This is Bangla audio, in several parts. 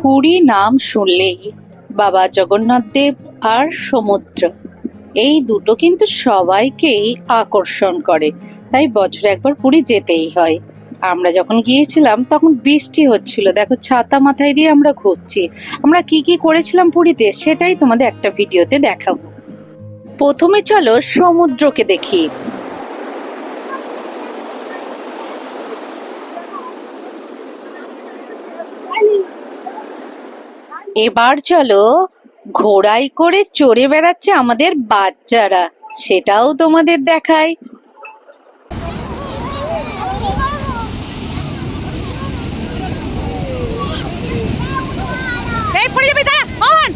পুরী নাম শুনলেই বাবা জগন্নাথ দেব আর সমুদ্র, এই দুটো কিন্তু সবাইকেই আকর্ষণ করে। তাই বছরে একবার পুরী যেতেই হয়। আমরা যখন গিয়েছিলাম তখন বৃষ্টি হচ্ছিল, দেখো ছাতা মাথায় দিয়ে আমরা ঘুরছি। আমরা কি কি করেছিলাম পুরীতে সেটাই তোমাদের একটা ভিডিওতে দেখাবো। প্রথমে চলো সমুদ্রকে দেখি। এবার চলো ঘোড়ায় করে চড়ে বেড়াচ্ছে আমাদের বাচ্চারা, সেটাও তোমাদের দেখাই। এই পড়ে যাবি, দাঁড়া অন।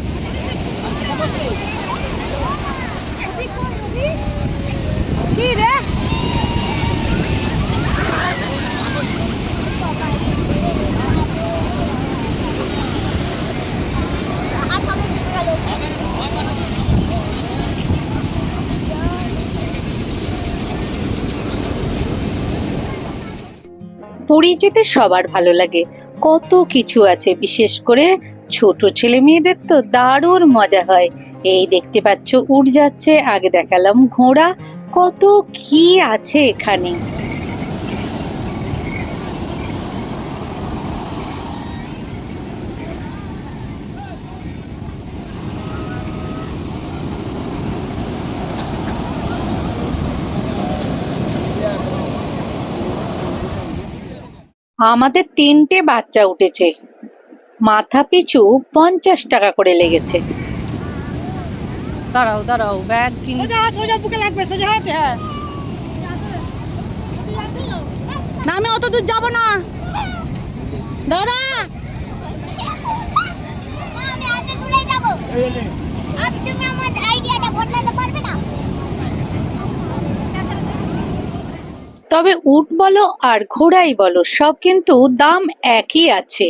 কি রে? পুরী যেতে সবার ভালো লাগে, কত কিছু আছে, বিশেষ করে ছোট ছেলে মেয়েদের তো দারুণ মজা হয়। এই দেখতে পাচ্ছ উড় যাচ্ছে, আগে দেখালাম ঘোড়া, কত কি আছে এখানে। আমাদের 3টে বাচ্চা উঠেছে, মাথা পিছু 50 টাকা করে লেগেছে। দাঁড়াও দাঁড়াও, ব্যাগ সোজা সোজা বুকে লাগবে, সোজা আছে। হ্যাঁ না, আমি অত দূর যাবো না দাদা। আমি এত দূরে যাব। আর তুমি আমার আইডিয়াটা বদলাতে পারবে না? তবে উট বলো আর ঘোড়াই বলো, সব কিন্তু দাম একই আছে।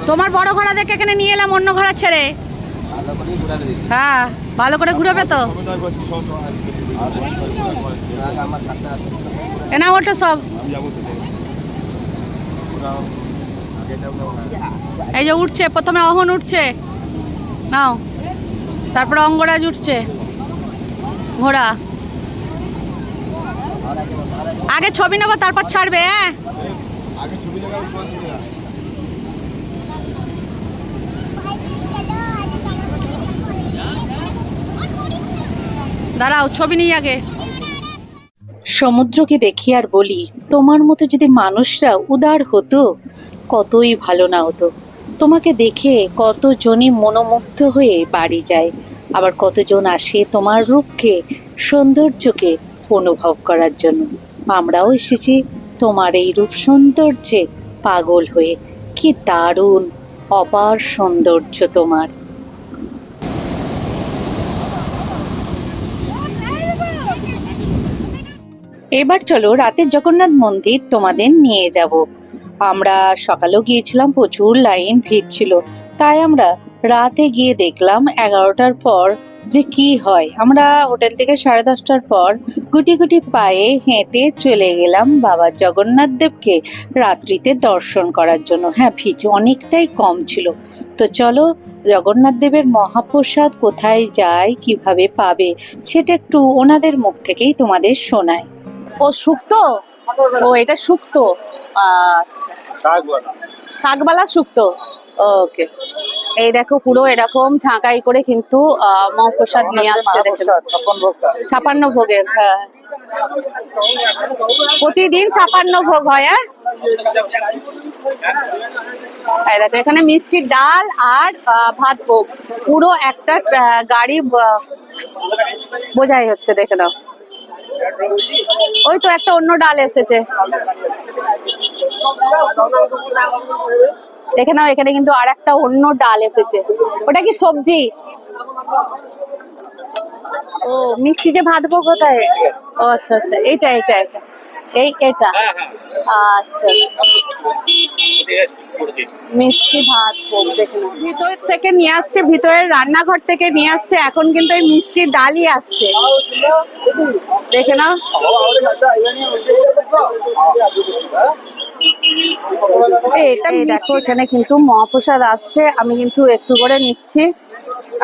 তোমার বড় ঘোড়া দেখে এখানে নিয়ে এলাম, অন্য ঘোড়া ছেড়ে। হ্যাঁ, ভালো করে ঘুরাবে তো। এনা ওটা সব, এই যে উঠছে, প্রথমে অহন উঠছে, নাও, তারপরে অঙ্গরাজ উঠছে। ঘোড়া আগে ছবি নেবো, তারপর ছাড়বে। হ্যাঁ, দাঁড়াও ছবি নিই আগে। সমুদ্রকে দেখি আর বলি, তোমার মতো যদি মানুষরা উদার হতো কতই ভালো না হতো। তোমাকে দেখে কতজনই মনোমুগ্ধ হয়ে বাড়ি যায়, আবার কতজন আসে তোমার রূপকে, সৌন্দর্যকে অনুভব করার জন্য। আমরাও এসেছি তোমার এই রূপ সৌন্দর্যে পাগল হয়ে। কি দারুণ অপার সৌন্দর্য তোমার। এবার চলো রাতের জগন্নাথ মন্দির তোমাদের নিয়ে যাব। আমরা সকালেও গিয়েছিলাম, প্রচুর লাইন, ভিড় ছিল, তাই আমরা রাতে গিয়ে দেখলাম 11টার পর যে কি হয়। আমরা হোটেল থেকে 10:30টার পর গুটি গুটি পায়ে হেঁটে চলে গেলাম বাবা জগন্নাথ দেবকে রাত্রিতে দর্শন করার জন্য। হ্যাঁ, ভিড় অনেকটাই কম ছিল। তো চলো জগন্নাথ দেবের মহাপ্রসাদ কোথায় যায়, কিভাবে পাবে, সেটা একটু ওনাদের মুখ থেকেই তোমাদের শোনায়। ও শুক্তো, ও এটা শুক্তো, আচ্ছা, শাকবালা শুক্তো। ওকে, এই দেখো পুরো এরকম ঝাঁকাই করে কিন্তু মহাপ্রসাদ নিয়ে আসছে। দেখেন 56 ভোগের। হ্যাঁ, প্রতিদিন 56 ভোগ হয়। হ্যাঁ, দেখো এখানে মিষ্টি ডাল আর ভাত ভোগ, পুরো একটা গাড়ি বোঝাই হচ্ছে। দেখে নাও, ওই তো একটা অন্য ডাল এসেছে, দেখে নাও, এখানে কিন্তু আর একটা অন্য ডাল এসেছে। ওটা কি সবজি? ও, মিষ্টি যে ভাত ভোগ কোথায়? ও আচ্ছা আচ্ছা, এইটা এটা এটা, এই এটা, আচ্ছা। মিষ্টি ভাত ভোগ দেখে নাও। ভিতর থেকে নিয়ে আসছে, ভিতরের রান্নাঘর থেকে নিয়ে আসছে, এখন কিন্তু এই মিষ্টি ডালই আসছে, দেখে নাও। এটা দেখো, এখানে কিন্তু মহাপ্রসাদ আসছে, আমি কিন্তু একটু করে নিচ্ছি।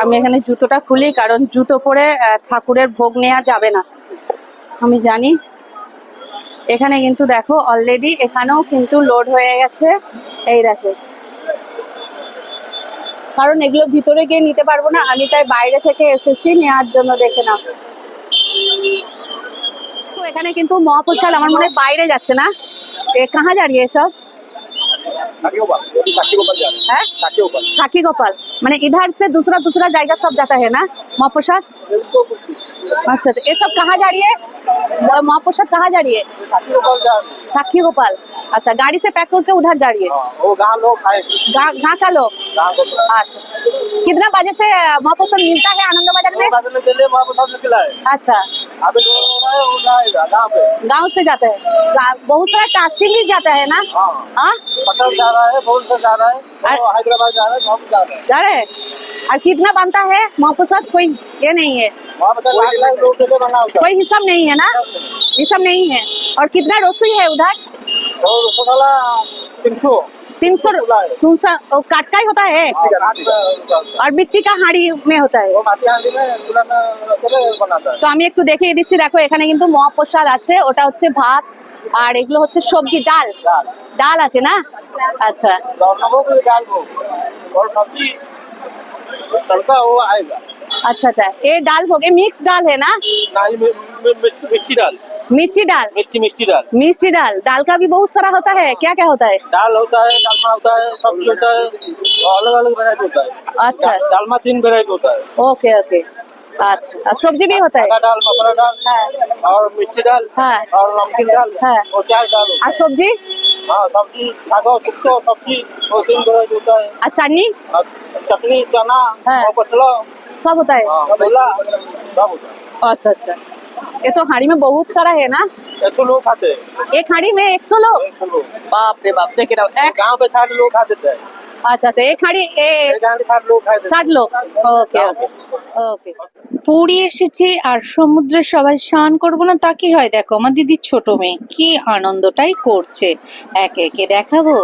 আমি এখানে জুতোটা খুলি, কারণ জুতো পরে ঠাকুরের ভোগ নেওয়া যাবে না, আমি জানি। এখানে কিন্তু দেখো অলরেডি এখানেও কিন্তু লোড হয়ে গেছে, এই দেখো। কারণ এগুলো ভিতরে গিয়ে নিতে পারবো না, আমি তাই বাইরে থেকে এসেছি নেওয়ার জন্য, দেখে নাও। তো এখানে কিন্তু মহাপ্রসাদ আমার মনে হয় বাইরে যাচ্ছে না, কাহা দাঁড়িয়ে এসব? है साखी गोपाल, मैंने इधर से दूसरा दूसरा जाएगा, सब जाता है ना महाप्रसाद। अच्छा, तो ये सब कहाँ जा रही है? महाप्रसाद कहाँ जा रही है? साखी गोपाल। अच्छा, गाड़ी से पैक करके उधर जा रही है। वो गाँव लोग खाएंगे। गाँव का लोग। अच्छा, कितना बजे से महाप्रसाद मिलता है आनंद बाजार में? महाप्रसाद निकला है। अच्छा, अभी जो हो रहा है वो जाएगा गाँव पे। गाँव से जाता है, बहुत सारा कास्टिंग भी जाता है ना? हाँ, पटना जा रहा है, बहुत से जा रहा है, वो हैदराबाद जा रहा है, सब जा रहा है। जा रहे हैं। और कितना बनता है महाप्रसाद? कोई ये नहीं है, महाप्रसाद लाख लोग के लिए बना होता है। कोई हिसाब नहीं है ना? हिसाब नहीं है। और कितना रसोई है उधर? और रसगुल्ला 300 300 काटका ही होता है, और मिट्टी का हांडी में होता है। वो माटी हांडी में चूल्हा में रखकर बनाता है। তো আমি একটু দেখিয়ে দিচ্ছি, দেখো এখানে কিন্তু মহাপ্রসাদ আছে, ওটা হচ্ছে ভাত, আর এগুলো হচ্ছে সবজি, ডাল ডাল আছে না? अच्छा, नमक डाल दो और सब्जी तड़का वो आएगा। अच्छा अच्छा, ये दाल हो गए, मिक्स दाल है ना? ना ये मिर्ची डाल, मिर्ची दाल, मिर्ची डाल, मिष्टी दाल। दाल का भी बहुत सारा होता है, क्या क्या होता है? दाल होता है, डालमा होता है, सब्जी होता है, अलग अलग वैरायटी होता है। अच्छा, डालमा 3 वैरायटी होता है। ओके ओके, अच्छा, और सब्जी भी होता है? सादा दाल, मसाला दाल, और मिर्ची दाल, हाँ। और नमकीन दाल, हाँ। और 4 दाल होता और सब्जी? है। हाँ, सब्जी सादा सुक्तो सब्जी वो 3 वैरायटी होता है। और चटनी? और चटनी, चना, हाँ। और पतला, सब होता है? छोला, सब होता है। अच्छा अच्छा, ये तो हांडी में बहुत सारा है ना? 100 लोग खाते हैं। एक हांडी में 100 लोग? 100 लोग। बाप रे बाप, देखे रहो। गाँव पे 60 लोग खा देते हैं। अच्छा अच्छा, एक हांडी एक हांडी 60 लोग खा देते हैं। 60 लोग, ওকে ওকে ওকে। পুরী এসেছি আর সমুদ্রে সবাই স্নান করবো না তা কি হয়? দেখো আমার দিদির ছোট মেয়ে কি আনন্দটাই করছে, একে একে দেখাবো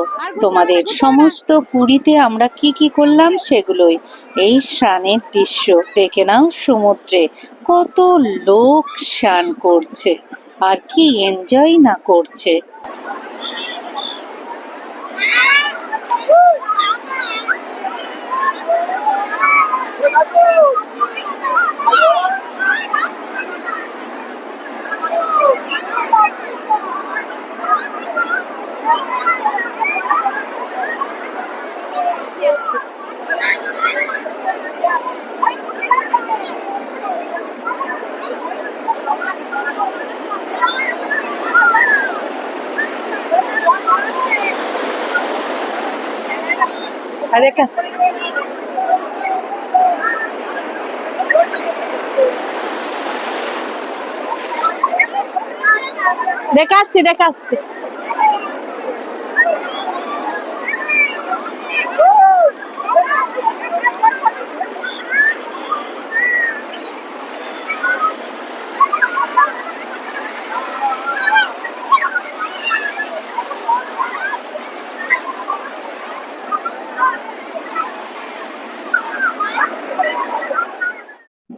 তোমাদের সমস্ত পুরীতে আমরা কি কি করলাম সেগুলোই। এই স্নানের দৃশ্য দেখে নাও, সমুদ্রে কত লোক স্নান করছে আর কি এনজয় না করছে। अरे क्या রেখে আসছি।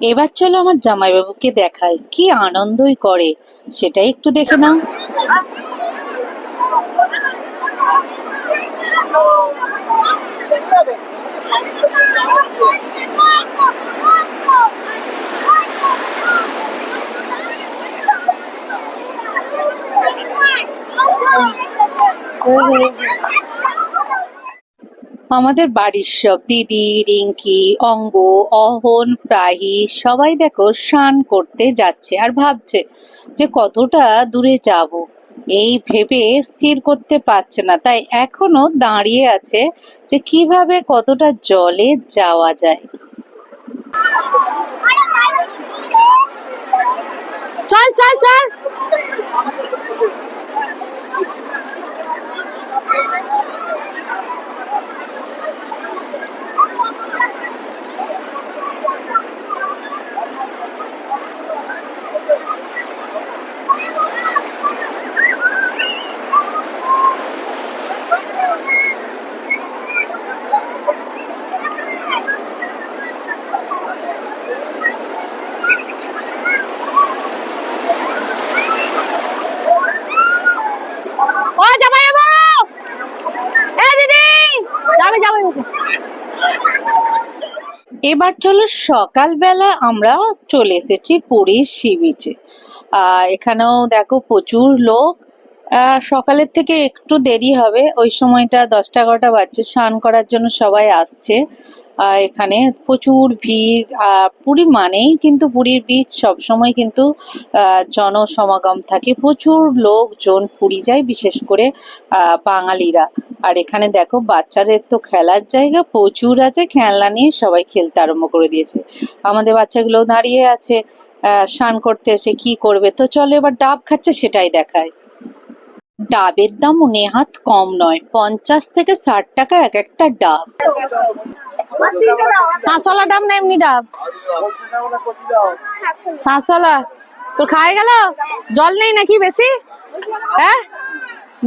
এবার চলো আমার জামাইবাবুকে দেখাই, কি আনন্দই করে সেটাই একটু দেখে নাও। আমাদের বাড়ির সব দিদি, রিঙ্কি, অঙ্গ, অহন, প্রাহি সবাই দেখো স্নান করতে যাচ্ছে আর ভাবছে যে কতটা দূরে যাব, এই ভেবে স্থির করতে পারছে না, তাই এখনো দাঁড়িয়ে আছে যে কিভাবে কতটা জলে যাওয়া যায়। চল চল চল, এবার চলো সকালবেলা আমরা চলে এসেছি পুরীর সি বিচে। এখানেও দেখো প্রচুর লোক। সকালের থেকে একটু দেরি হবে, ওই সময়টা 10টা 11টা বাজছে, স্নান করার জন্য সবাই আসছে। এখানে প্রচুর ভিড়। পুরী মানেই কিন্তু পুরীর বিচ সবসময় কিন্তু জনসমাগম থাকে, প্রচুর লোকজন পুরী যায়, বিশেষ করে বাঙালিরা। আর এখানে দেখো বাচ্চাদের তো খেলার জায়গা প্রচুর আছে, খেলনা নিয়ে সবাই খেলতে আরম্ভ করে দিয়েছে। আমাদের বাচ্চাগুলো দাঁড়িয়ে আছে, স্নান করতে এসে কি করবে। তো চলো এবার ডাব খাচ্ছে সেটাই দেখায়। ডাবের দামও নেহাত কম নয়, 50 থেকে 60 টাকা এক একটা ডাব। শাঁসওয়ালা ডাব না এমনি ডাব? শাঁসওয়ালা। তোর খাওয়া গেল? জল নেই নাকি বেশি? হ্যাঁ,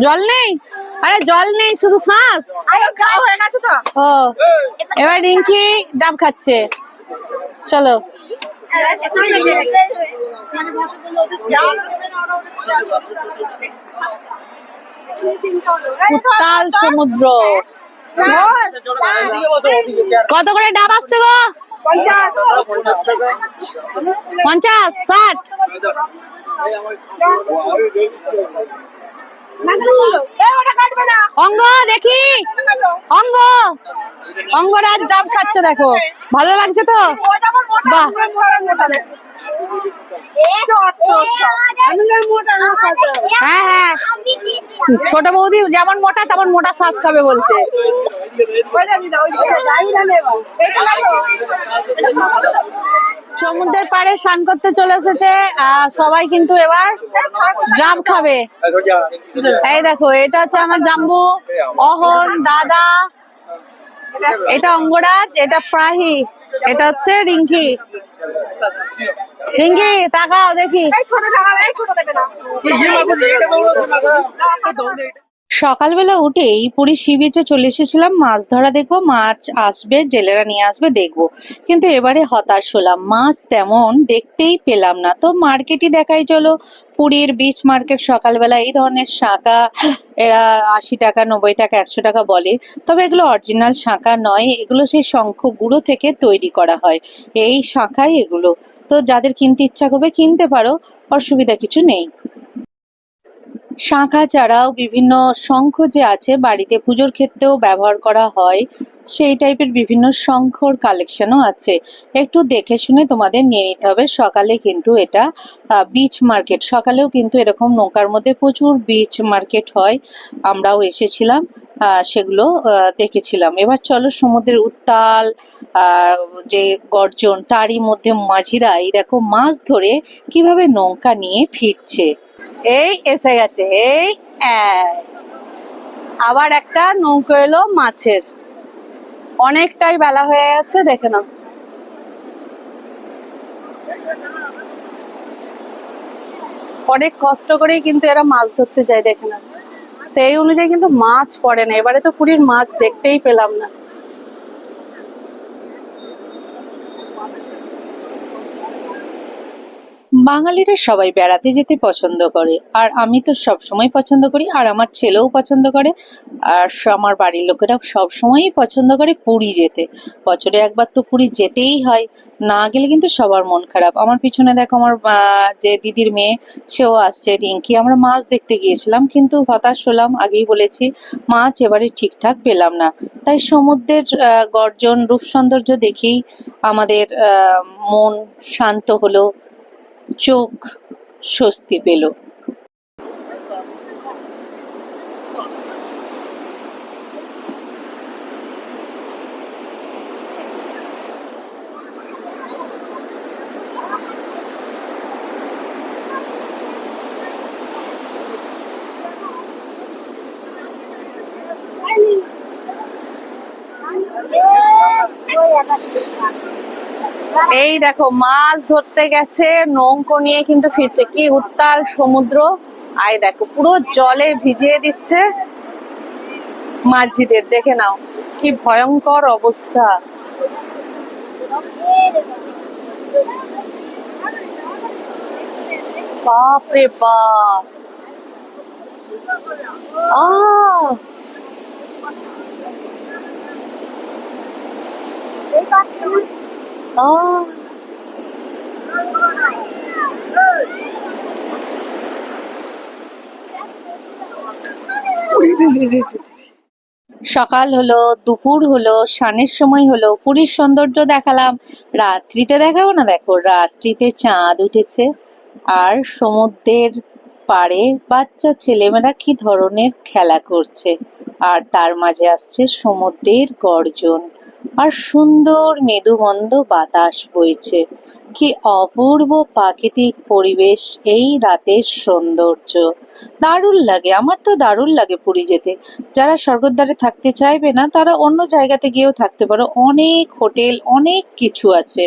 জল নেই? আরে জল নেই, শুধু শ্বাস। ও, এবার রিঙ্কি ডাব খাচ্ছে। চলো। উত্তাল সমুদ্র। কত করে ডাব আসছে গো? 50, 60? অঙ্গ দেখি, অঙ্গ, অঙ্গরাজ ডাব খাচ্ছে, দেখো ভালো লাগছে তো? বাহ, হ্যাঁ হ্যাঁ, ছোট বৌদি যেমন মোটা তেমন মোটা শ্বাস খাবে বলছে। সমুদ্রের পাড়ে স্নান করতে চলে এসেছে সবাই, কিন্তু এবার ডাব খাবে। এই দেখো, এটা হচ্ছে আমার জাম্বু, অহন, দাদা, এটা অঙ্গরাজ, এটা প্রাহি, এটা হচ্ছে রিঙ্কি। রিঙ্কি তাকাও দেখি। সকালবেলা উঠেই পুরী সি বিচে চলে এসেছিলাম মাছ ধরা দেখবো, মাছ আসবে, জেলেরা নিয়ে আসবে দেখবো। কিন্তু এবারে হতাশ হলাম, মাছ তেমন দেখতেই পেলাম না। তো মার্কেটই দেখাই চলো, পুরীর বিচ মার্কেট। সকালবেলা এই ধরনের শাঁখা এরা 80 টাকা 90 টাকা 100 টাকা বলে, তবে এগুলো অরিজিনাল শাঁখা নয়, এগুলো সেই শঙ্খ গুঁড়ো থেকে তৈরি করা হয়, এই শাঁখাই এগুলো। তো যাদের কিনতে ইচ্ছা করবে কিনতে পারো, অসুবিধা কিছু নেই। শাঁখা ছাড়াও বিভিন্ন শঙ্খ যে আছে বাড়িতে পুজোর ক্ষেত্রেও ব্যবহার করা হয়, সেই টাইপের বিভিন্ন শঙ্খর কালেকশনও আছে। একটু দেখে শুনে তোমাদের নিয়ে নিতে হবে। সকালে কিন্তু এটা বিচ মার্কেট, সকালেও কিন্তু এরকম নৌকার মধ্যে প্রচুর বিচ মার্কেট হয়, আমরাও এসেছিলাম, সেগুলো দেখেছিলাম। এবার চলো সমুদ্রের উত্তাল যে গর্জন, তারই মধ্যে মাঝিরা এই দেখো মাছ ধরে কিভাবে নৌকা নিয়ে ফিরছে। এই এসে গেছে, এই আবার একটা নৌকো এলো মাছের। অনেকটাই বেলা হয়ে গেছে, দেখে নাও। অনেক কষ্ট করেই কিন্তু এরা মাছ ধরতে যায়, দেখে নাও। সেই অনুযায়ী কিন্তু মাছ পড়ে না, এবারে তো পুরীর মাছ দেখতেই পেলাম না। বাঙালিরা সবাই বেড়াতে যেতে পছন্দ করে, আর আমি তো সব সময় পছন্দ করি, আর আমার ছেলেও পছন্দ করে, আর আমার বাড়ির লোকেরা সব সময়ই পছন্দ করে পুরী যেতে। বছরে একবার তো পুরী যেতেই হয়, না গেলে কিন্তু সবার মন খারাপ। আমার পিছনে দেখো আমার যে দিদির মেয়ে, সেও আসছে, রিঙ্কি। আমরা মাছ দেখতে গিয়েছিলাম, কিন্তু হতাশ হলাম, আগেই বলেছি, মাছ এবারে ঠিকঠাক পেলাম না। তাই সমুদ্রের গর্জন রূপ সৌন্দর্য দেখেই আমাদের মন শান্ত হলো, চোখ স্বস্তি পেল। এই দেখো মাছ ধরতে গেছে, নৌকো নিয়ে কিন্তু ফিরছে। কি উত্তাল সমুদ্র, আই দেখো পুরো জলে ভিজিয়ে দিচ্ছে মাঝিদের, দেখে নাও কি ভয়ঙ্কর অবস্থা। বাপ রে বাপ, আহ, সকাল হলো, দুপুর হলো, সানের সময় হলো, পুরীর সৌন্দর্য দেখালাম। রাত্রিতে দেখাবো না? দেখো, রাত্রিতে চাঁদ উঠেছে আর সমুদ্রের পাড়ে বাচ্চা ছেলেমেয়েরা কি ধরনের খেলা করছে, আর তার মাঝে আসছে সমুদ্রের গর্জন আর সুন্দর মৃদুমন্দ বাতাস বইছে। কি অপূর্ব প্রাকৃতিক পরিবেশ, এই রাতের সৌন্দর্য দারুণ লাগে। আমার তো দারুণ লাগে পুরী যেতে। যারা স্বর্গদ্বারে থাকতে চাইবে না তারা অন্য জায়গাতে গিয়েও থাকতে পারো, অনেক হোটেল, অনেক কিছু আছে।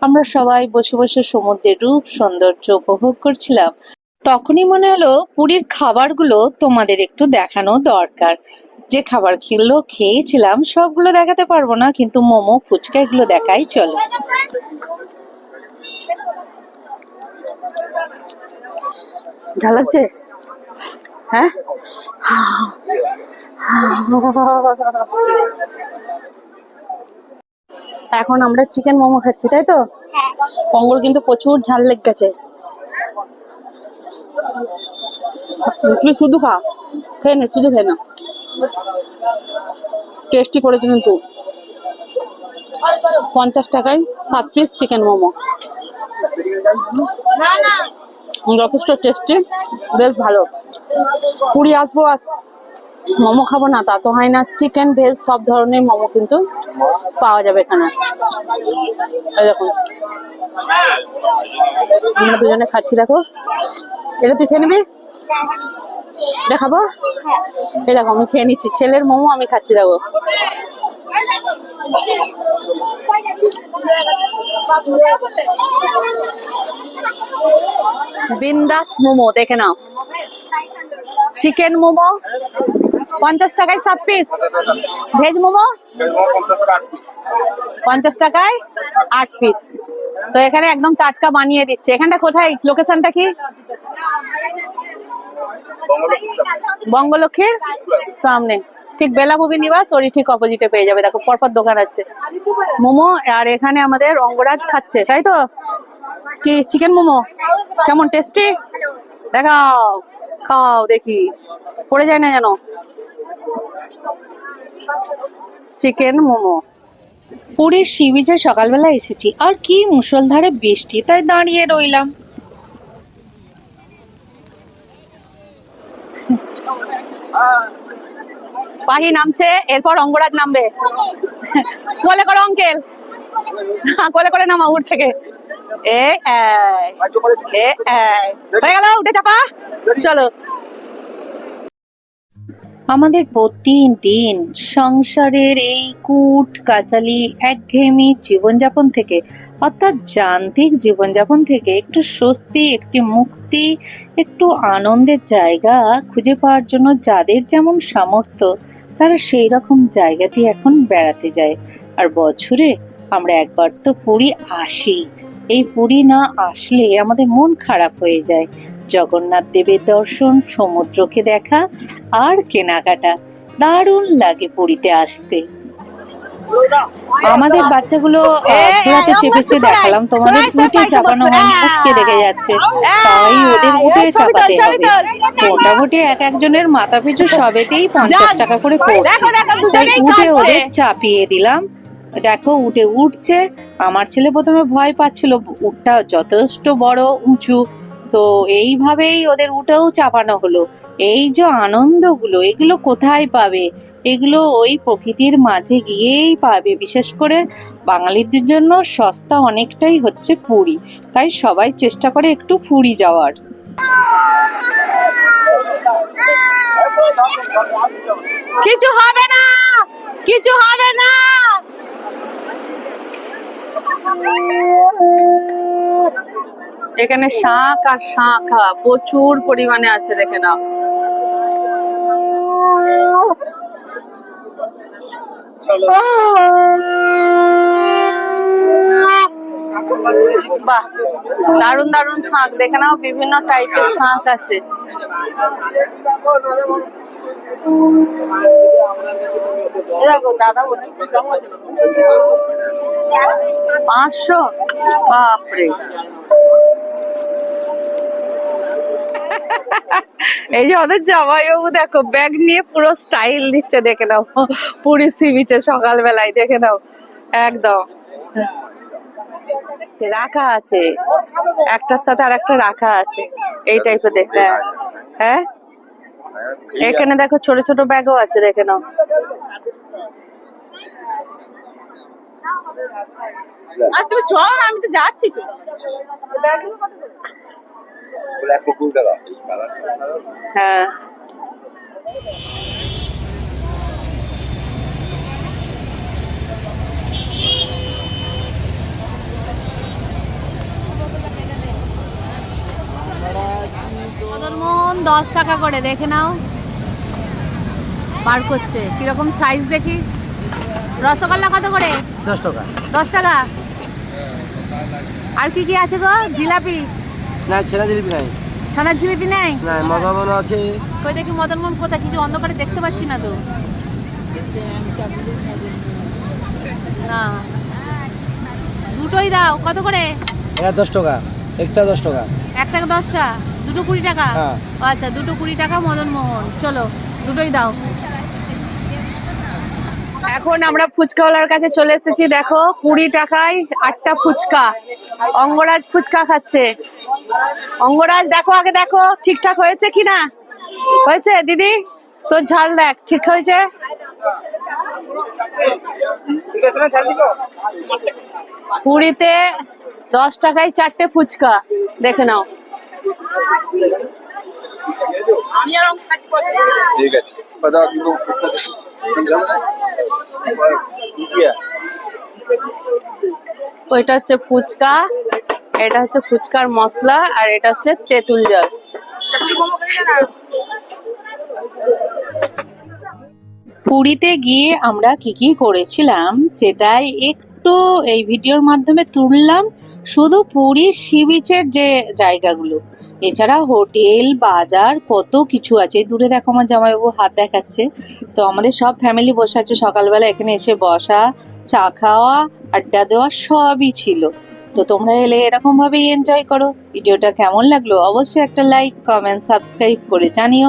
আমরা সবাই বসে বসে সমুদ্রের রূপ সৌন্দর্য উপভোগ করছিলাম। তখনই মনে হলো পুরীর খাবারগুলো তোমাদের একটু দেখানো দরকার। যে খাবারগুলো খেয়েছিলাম সবগুলো দেখাতে পারবো না, কিন্তু মোমো, ফুচকা এগুলো দেখাই চলো। ঝাল লাগছে? হ্যাঁ, এখন আমরা চিকেন মোমো খাচ্ছি, তাই তো? পঙ্গর কিন্তু প্রচুর ঝাল লেগে গেছে। তুই শুধু খা, খেয়ে নে, শুধু খেয়ে না। টেস্টি করেছে কিন্তু। 50 টাকায় 7 পিস চিকেন মোমো, যথেষ্ট টেস্টি, বেশ ভালো। পুরী আসবো, মোমো খাবো না তা তো হয় না। চিকেন ভেজ সব ধরনের মোমো কিন্তু পাওয়া যাবে এখানে। এই দেখুন, আমরা দুজনে খাচ্ছি, দেখো। এটা তুই খেয়ে নিবি? এটা খাবো? এই দেখো, আমি খেয়ে নিচ্ছি ছেলের মোমো, আমি খাচ্ছি, দেখো। বিন্দাস মোমো দেখে নাও। চিকেন মোমো 50 টাকায় 7 পিস, ভেজ মোমো 50 টাকায় 8 পিস। তো এখানে একদম টাটকা বানিয়ে দিচ্ছে। এখানটা কোথায়, লোকেশনটা কি? বঙ্গলক্ষ্মীর সামনে, ঠিক বেলাভূমি নিবাস ওরই ঠিক অপোজিটে পেয়ে যাবে। দেখো, পরপর দোকান আছে মোমো। আর এখানে আমাদের অঙ্গরাজ খাচ্ছে, তাই তো? কি চিকেন মোমো কেমন টেস্টি দেখাও, খাও দেখি, পড়ে যায় না যেন। চিকেন মোমো। পুরীর সি বিচে সকালবেলা এসেছি, আর কি মুষলধারে বৃষ্টি, তাই দাঁড়িয়ে রইলাম। পাহি নামছে, এরপর অঙ্গরাজ নামবে। কোলে করে অঙ্কেল, কোলে করে নামা উঠ থেকে। হয়ে গেল, উঠে চাপা, চলো। আমাদের প্রতিদিন সংসারের এই কুট কাচালি একঘেয়েমি জীবনযাপন থেকে, অর্থাৎ যান্ত্রিক জীবনযাপন থেকে একটু স্বস্তি, একটি মুক্তি, একটু আনন্দের জায়গা খুঁজে পাওয়ার জন্য যাদের যেমন সামর্থ্য, তারা সেই রকম জায়গাতে এখন বেড়াতে যায়। আর বছরে আমরা একবার তো পুরী আসি। এই পুরী না আসলে আমাদের মন খারাপ হয়ে যায়। জগন্নাথ দেবের দর্শন, সমুদ্রকে দেখা আর কেনাকাটা, দারুণ লাগে পুরীতে আসতে। আমাদের বাচ্চাগুলো ঘোড়াতে চেপেছে, দেখালাম তোমাদের। উঠে চাপানো হয়নি, উঠকে দেখে যাচ্ছে, তাই ওদের উঠে চাপাতে হবে। মোটামুটি এক একজনের মাথা পিছু সবেতেই 50 টাকা করে পড়ছে, তাই উঠে ওদের চাপিয়ে দিলাম। দেখো, উঠে উঠছে। আমার ছেলে প্রথমে ভয় পাচ্ছিল, উঠটা যথেষ্ট বড় উঁচু, তো এইভাবেই ওদের উঠেও চাপানো হলো। এই যে আনন্দগুলো, এগুলো কোথায় পাবে? এগুলো ওই প্রকৃতির মাঝে গিয়েই পাবে। বিশেষ করে বাঙালিদের জন্য সস্তা অনেকটাই হচ্ছে পুরী, তাই সবাই চেষ্টা করে একটু পুরী যাওয়ার। কিছু হবে না, কিছু হবে না। এখানে শাঁখ আর শাঁখা প্রচুর পরিমাণে আছে, দেখে নাও। বাহ, দারুন দারুন শাঁখ, দেখে নাও, বিভিন্ন টাইপের শাঁখ আছে। পাঁচশো, বাপরে। এই যে আমাদের জামাইবাবু দেখো ব্যাগ নিয়ে পুরো স্টাইল দিচ্ছে, দেখে নাও পুরী সি বিচে সকালবেলায়, দেখে নাও একদম রাখা আছে, একটার সাথে আর একটা রাখা আছে এই টাইপের দেখতে। হ্যাঁ এখানে দেখো ছোট ছোট ব্যাগও আছে, দেখে নাও। আর তুমি চল না, আমি তো যাচ্ছি তো। হ্যাঁ মদনমোহন 10 টাকা করে, দেখে নাও বার করছে কিরকম সাইজ দেখি। রসগোল্লা কত করে? 10 টাকা। 10 টাকা। আর কি কি আছে গো? জিলাপি না, ছেলা জিলিপি নাই। ছানার জিলিপি নেই? না, মদন আছে। কই দেখি মদনমোহন কোথায়, কিছু অন্ধকারে দেখতে পাচ্ছি না তো। না দুটোই দাও। কত করে? এটা 10 টাকা, একটা 10 টাকা। এক টাকা 10টা, দুটো 20 টাকা। হ্যাঁ। আচ্ছা দুটো 20 টাকা মদনমোহন, চলো দুটোই দাও। এখন আমরা ফুচকাওয়ালার কাছে চলে এসেছি, দেখো 20 টাকায় 8টা ফুচকা। অঙ্গরাজ ফুচকা খাচ্ছে। অঙ্গরাজ দেখো, আগে দেখো ঠিকঠাক হয়েছে কিনা। হয়েছে দিদি? তোর ঝাল দেখ ঠিক হয়েছে? পুরীতে 10 টাকায় 4টে ফুচকা, দেখে নাও। ঠিক আছে, ওইটা হচ্ছে ফুচকা, এটা হচ্ছে ফুচকার মশলা, আর এটা হচ্ছে তেঁতুল জল। পুরীতে গিয়ে আমরা কি কি করেছিলাম সেটাই একটু এই ভিডিওর মাধ্যমে তুললাম। শুধু পুরী সি বিচের যে জায়গাগুলো, এছাড়া হোটেল বাজার কত কিছু আছে। দূরে দেখো আমার জামাইবাবু হাত দেখাচ্ছে। তো আমাদের সব ফ্যামিলি বসে আছে, সকালবেলা এখানে এসে বসা, চা খাওয়া, আড্ডা দেওয়া সবই ছিল। তো তোমরা এলে এরকম ভাবেই এনজয় করো। ভিডিওটা কেমন লাগলো অবশ্যই একটা লাইক কমেন্ট সাবস্ক্রাইব করে জানিও।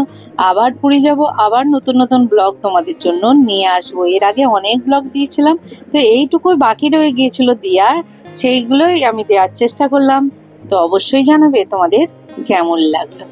আবার পুরী যাব, আবার নতুন নতুন ব্লগ তোমাদের জন্য নিয়ে আসবো। এর আগে অনেক ব্লগ দিয়েছিলাম, তো এইটুকুই বাকি রয়ে গিয়েছিল দেওয়ার, সেইগুলোই আমি দেওয়ার চেষ্টা করলাম। তো অবশ্যই জানাবে তোমাদের কেমন লাগলো।